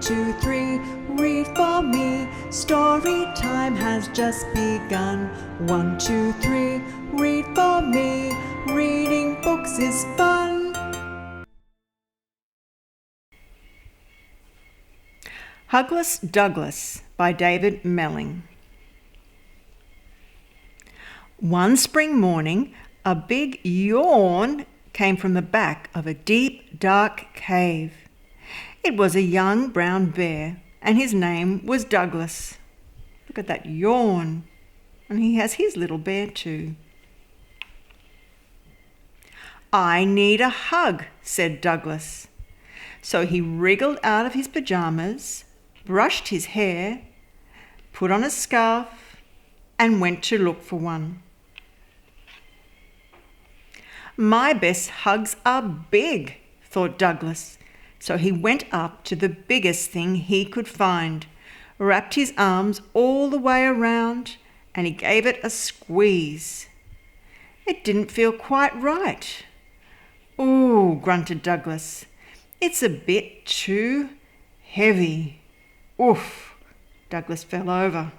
2, 3, read for me. Story time has just begun. 1, 2, 3, read for me. Reading books is fun. Hugless Douglas by David Melling. One spring morning, a big yawn came from the back of a deep, dark cave. It was a young brown bear, and his name was Douglas. Look at that yawn. And he has his little bear too. "I need a hug," said Douglas. So he wriggled out of his pajamas, brushed his hair, put on a scarf, and went to look for one. "My best hugs are big," thought Douglas. So he went up to the biggest thing he could find, wrapped his arms all the way around, and he gave it a squeeze. It didn't feel quite right. "Ooh," grunted Douglas. "It's a bit too heavy." Oof! Douglas fell over.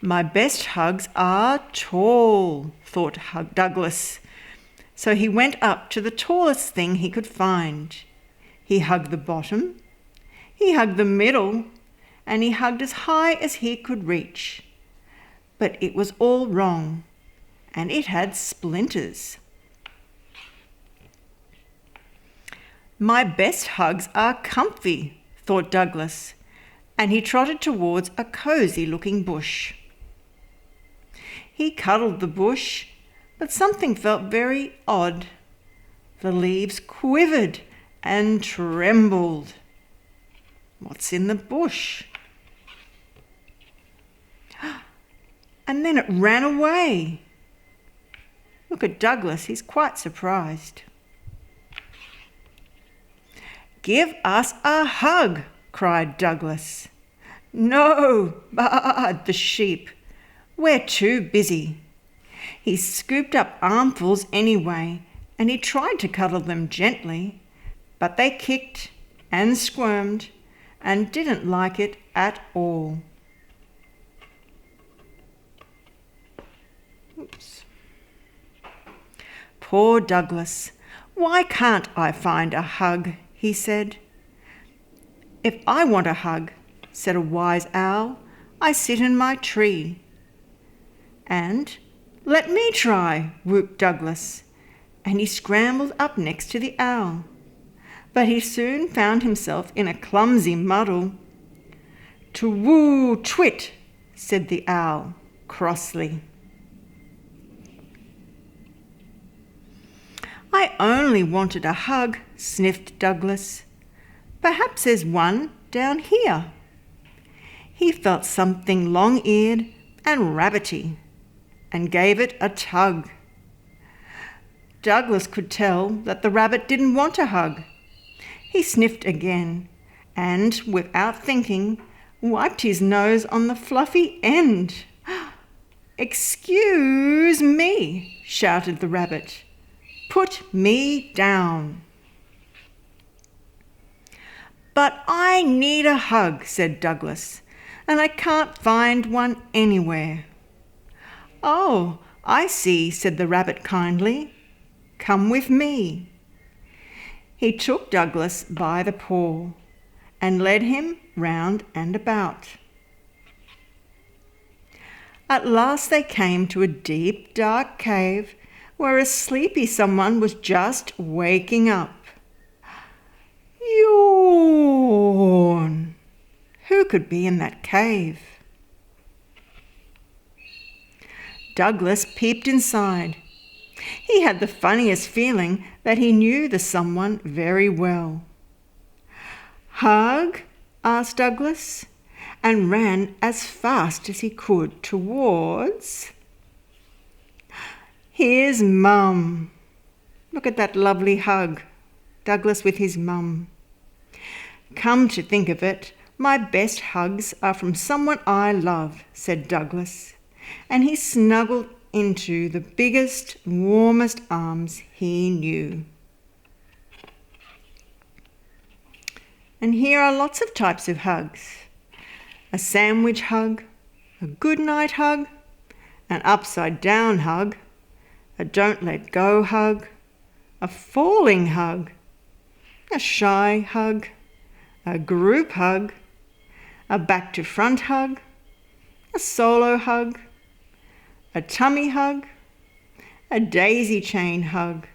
"My best hugs are tall," thought Douglas. So he went up to the tallest thing he could find. He hugged the bottom, he hugged the middle, and he hugged as high as he could reach. But it was all wrong, and it had splinters. "My best hugs are comfy," thought Douglas, and he trotted towards a cosy-looking bush. He cuddled the bush, but something felt very odd. The leaves quivered and trembled. What's in the bush? And then it ran away. Look at Douglas, he's quite surprised. "Give us a hug," cried Douglas. "No," baaed the sheep. "We're too busy." He scooped up armfuls anyway, and he tried to cuddle them gently, but they kicked and squirmed and didn't like it at all. Oops. Poor Douglas. "Why can't I find a hug?" he said. "If I want a hug," said a wise owl, "I sit in my tree." And "Let me try," whooped Douglas, and he scrambled up next to the owl. But he soon found himself in a clumsy muddle. "Tu-woo, twit," said the owl crossly. "I only wanted a hug," sniffed Douglas. "Perhaps there's one down here." He felt something long-eared and rabbity, and gave it a tug. Douglas could tell that the rabbit didn't want a hug. He sniffed again, and, without thinking, wiped his nose on the fluffy end. "Excuse me," shouted the rabbit. "Put me down." "But I need a hug," said Douglas, "and I can't find one anywhere." "Oh, I see," said the rabbit kindly. "Come with me." He took Douglas by the paw and led him round and about. At last they came to a deep, dark cave where a sleepy someone was just waking up. Yawn! Who could be in that cave? Douglas peeped inside. He had the funniest feeling that he knew the someone very well. "Hug?" asked Douglas, and ran as fast as he could towards... Here's Mum. Look at that lovely hug. Douglas with his mum. "Come to think of it, my best hugs are from someone I love," said Douglas, and he snuggled into the biggest, warmest arms he knew. And here are lots of types of hugs. A sandwich hug, a good night hug, an upside down hug, a don't let go hug, a falling hug, a shy hug, a group hug, a back to front hug, a solo hug, a tummy hug, a daisy chain hug,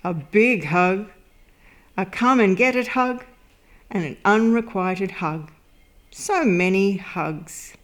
a big hug, a come and get it hug, and an unrequited hug. So many hugs.